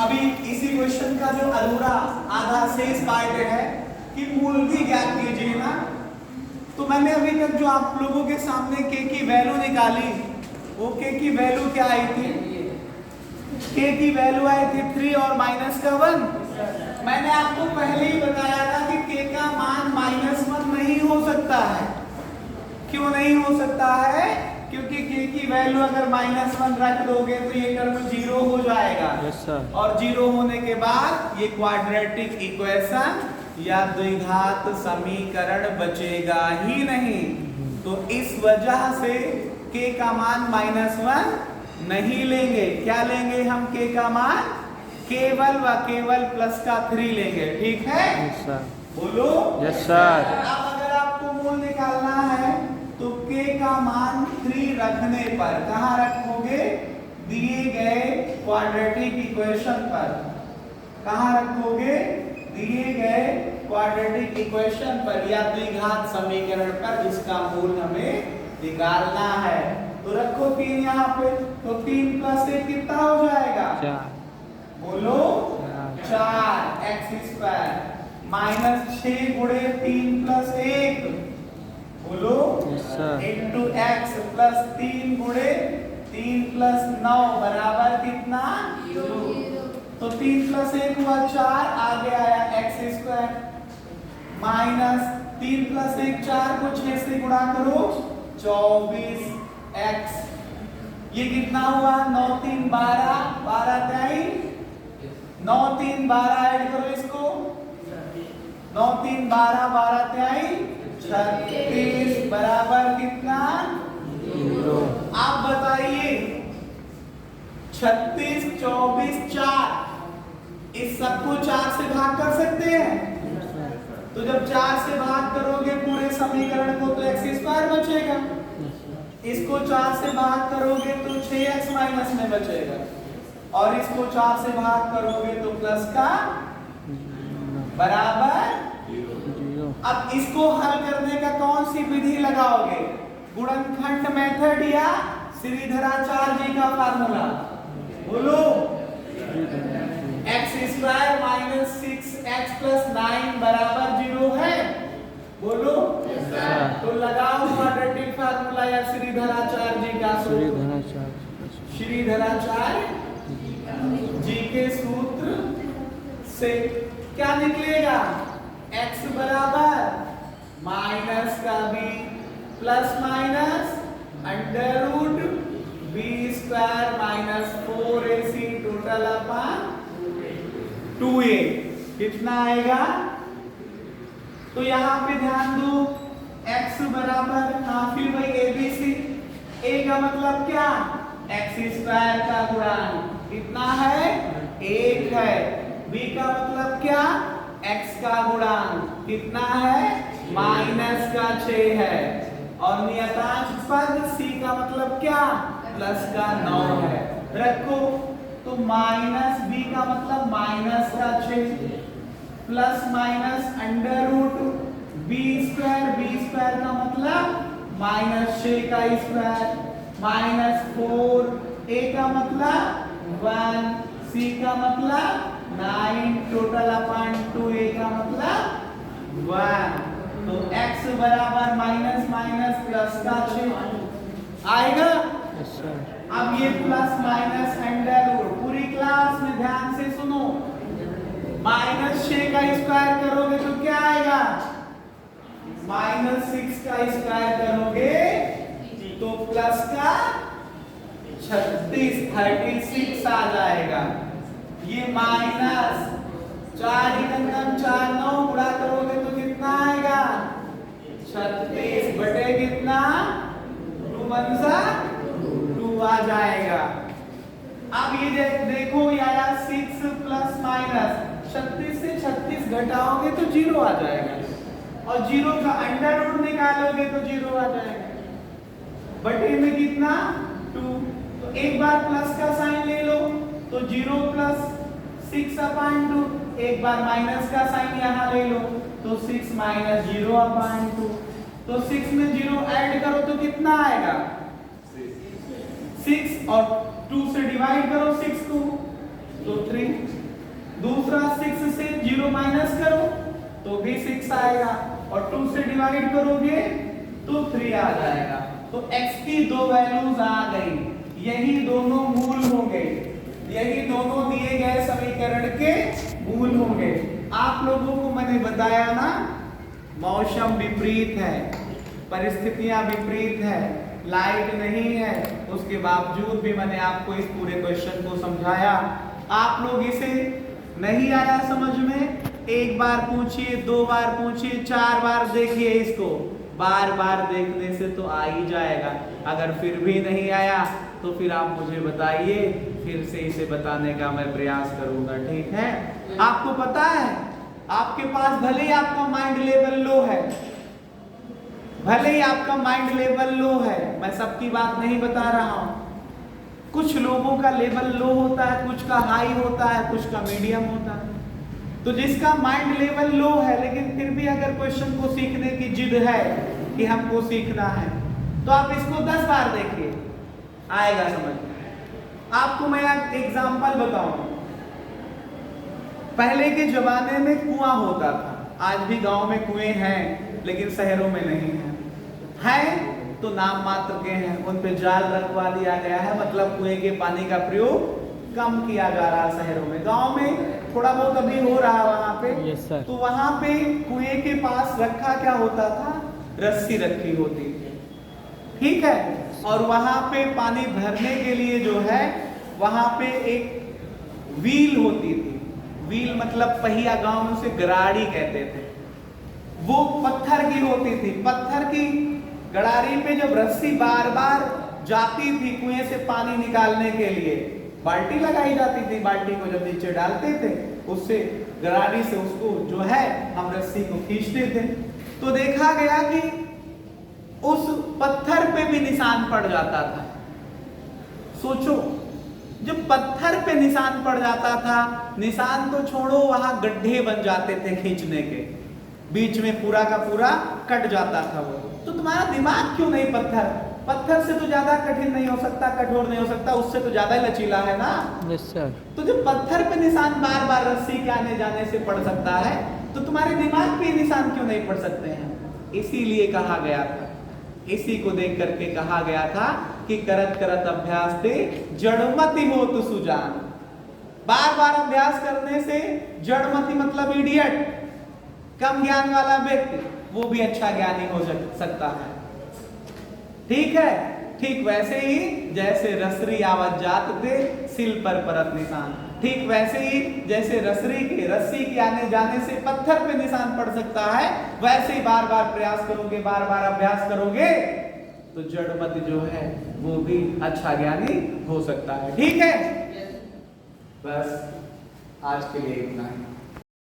अभी इसी क्वेश्चन का जो अधूरा आधा शेष पार्ट है कि मूल भी ज्ञात कीजिए ना। तो मैंने अभी तक जो आप लोगों के सामने के की वैल्यू निकाली, वो के की वैल्यू क्या आई थी? के की वैल्यू आई थी 3 और माइनस का 1। मैंने आपको पहले ही बताया था कि के का मान -1 नहीं हो सकता है। क्यों नहीं हो सकता है? क्योंकि के की वैल्यू अगर -1 रख दोगे तो ये टर्म 0 हो जाएगा। और 0 होने के बाद ये क्वाड्रेटिक इक्वेशन या द्विघात समीकरण बचेगा ही नहीं। तो इस वजह से के का मान -1 नहीं लेंगे। क्या लेंगे हम? के का मान केवल व केवल प्लस का 3 लेंगे। ठीक है? Yes sir. बोलो यस सर। अब अगर आपको मूल निकालना है तो के का मान 3 रखने पर कहाँ रखोगे? दिए गए क्वाड्रेटिक इक्वेशन पर। कहाँ रखोगे? दिए गए क्वाड्रेटिक इक्वेशन पर या द्विघात समीकरण पर, जिसका मूल हमें निकालना है। तो रखो 3 यहाँ पे। तो 3 + 1 कितना हो जाएगा? 4। बोलो 4 x² -6 गुणे 3 + 1 बोलो इंटू x प्लस 3 गुणे 3 + 9 बराबर कितना? 2। तो 3 + 1 हुआ 4, आगे आया x² माइनस 3 + 1 4 को 6 से गुणा करो 24x। ये कितना हुआ? 9 3 12 12 23 9 3 12 ऐड करो इसको 9 3 12 12 23 36 बराबर कितना? 0। आप बताइए 36 24 4 इस सबको 4 से भाग कर सकते हैं। तो जब 4 से भाग करोगे पूरे समीकरण को तो x² बचेगा। इसको 4 से भाग करोगे तो 6x माइनस में बचेगा। और इसको 4 से भाग करोगे तो प्लस का बराबर। अब इसको हल करने का कौन सी विधि लगाओगे? गुणनखंड मेथड या श्रीधराचार्य जी का फार्मूला? बोलो x² - 6x + 9 बराबर 0 है। बोलो तो लगाओ क्वाड्रेटिक फार्मूला या श्रीधराचार्य जी का सूत्र। श्रीधराचार्य जी के सूत्र से क्या निकलेगा? x बराबर माइनस का b plus minus √b² - 4ac total upon 2a कितना आएगा? तो यहाँ पे ध्यान दो x बराबर फिर वही abc। a का मतलब क्या? x² का गुणांक कितना है? 1 है। b का मतलब क्या? x का गुणांक कितना है? -6 है। और नियतांक पद c का मतलब क्या? +9 है। रखो तो -b का मतलब -6 प्लस माइनस √b² का मतलब -6 का स्क्वायर -4 a का मतलब 1 c का मतलब 9 टोटल अपॉन 2a का मतलब 1। तो x बराबर माइनस माइनस प्लस का 6 आएगा। अब ये प्लस माइनस √ पूरी क्लास में ध्यान से सुनो। -6 का स्क्वायर करोगे तो क्या आएगा? -6 का स्क्वायर करोगे तो प्लस का 36 आ जाएगा। ये माइनस 4 × 4 9 गुणा करोगे तो कितना आएगा? 36 बटे कितना? 2 × 2 आ जाएगा। अब ये देखो ये आया 6 प्लस माइनस 36 से 36 घटाओगे तो 0 आ जाएगा। और 0 का √ निकालोगे तो 0 आ जाएगा। बटे में कितना? 2। तो एक बार प्लस का साइन ले लो तो 0 + 6/2। एक बार माइनस का साइन यहाँ ले लो तो 6 - 0/2। तो 6 में 0 ऐड करो तो कितना आएगा? 6 और 2 से डिवाइड करो 6 को तो 3। तो भी 6 आएगा, और 2 से डिवाइड करोगे तो 3 आ जाएगा। तो x की दो वैल्यूज आ गई, यही दोनों मूल होंगे, यही दोनों दिए गए समीकरण के मूल होंगे। आप लोगों को मैंने बताया ना, मौसम विपरीत है, परिस्थितियां विपरीत है, लाइट नहीं है, उसके बावजूद भी मैंने आपको इस पूरे क्वेश्चन को समझाया। आप लोग इसे नहीं आया समझ में, एक बार पूछिए, 2 बार पूछिए, 4 बार देखिए, इसको बार बार देखने से तो आ ही जाएगा। अगर फिर भी नहीं आया तो फिर आप मुझे बताइए, फिर से इसे बताने का मैं प्रयास करूंगा, ठीक है। आपको पता है, आपके पास भले ही आपका माइंड लेवल लो है, भले ही आपका माइंड लेवल लो है, मैं सबकी बात नहीं बता रहा हूं, कुछ लोगों का लेवल लो होता है, कुछ का हाई होता है, कुछ का मीडियम होता है। तो जिसका माइंड लेवल लो है लेकिन फिर भी अगर क्वेश्चन को सीखने की जिद है कि हमको सीखना है, तो आप इसको 10 बार देखिए, आएगा समझ में। आपको मैं एक एग्जांपल बताऊं, पहले के जमाने में कुआं होता था, आज भी गांव में कुएं हैं लेकिन शहरों में नहीं है तो नाम मात्र के हैं, उन पे जाल रखवा दिया गया है, मतलब कुएं के पानी का प्रयोग कम किया जा रहा है शहरों में। गांव में थोड़ा बहुत अभी हो रहा है वहां पे। yes, sir. तो वहां पे कुएं के पास रखा क्या होता था, रस्सी रखी होती थी, ठीक है। और वहां पे पानी भरने के लिए जो है वहां पे एक व्हील होती थी, व्हील मतलब पहिया, गांव में उसे गराड़ी कहते थे। वो पत्थर की होती थी, पत्थर की गड़ारी पे जब रस्सी बार बार जाती थी कुएं से पानी निकालने के लिए, बाल्टी लगाई जाती थी, बाल्टी को जब नीचे डालते थे उससे गरारी से उसको जो है हम रस्सी को खींचते थे, तो देखा गया कि उस पत्थर पे भी निशान पड़ जाता था। सोचो, जब पत्थर पे निशान पड़ जाता था, निशान तो छोड़ो, वहां गड्ढे बन जाते थे खींचने के, बीच में पूरा का पूरा कट जाता था वो। तो तुम्हारा दिमाग क्यों नहीं पत्थर से तो ज्यादा कठिन नहीं हो सकता, कठोर नहीं हो सकता, उससे तो ज्यादा लचीला है ना। yes, sir. तो जब पत्थर पे निशान बार बार रस्सी के आने जाने से पड़ सकता है, तो तुम्हारे दिमाग पे निशान क्यों नहीं पड़ सकते हैं। इसीलिए कहा गया था, इसी को देख करके कहा गया था कि करत करत अभ्यास ते जड़मति हो तो सुजान। बार बार अभ्यास करने से जड़मति मतलब इडियट, कम ज्ञान वाला व्यक्ति, वो भी अच्छा ज्ञानी हो सकता है, ठीक है। ठीक वैसे ही जैसे रसरी आवत जात थे सिल पर परत निशान, ठीक वैसे ही जैसे रस्सी के आने जाने से पत्थर पे निशान पड़ सकता है, वैसे ही बार बार प्रयास करोगे, बार बार अभ्यास करोगे तो जड़मति जो है वो भी अच्छा ज्ञानी हो सकता है, ठीक है। बस आज के लिए इतना ही।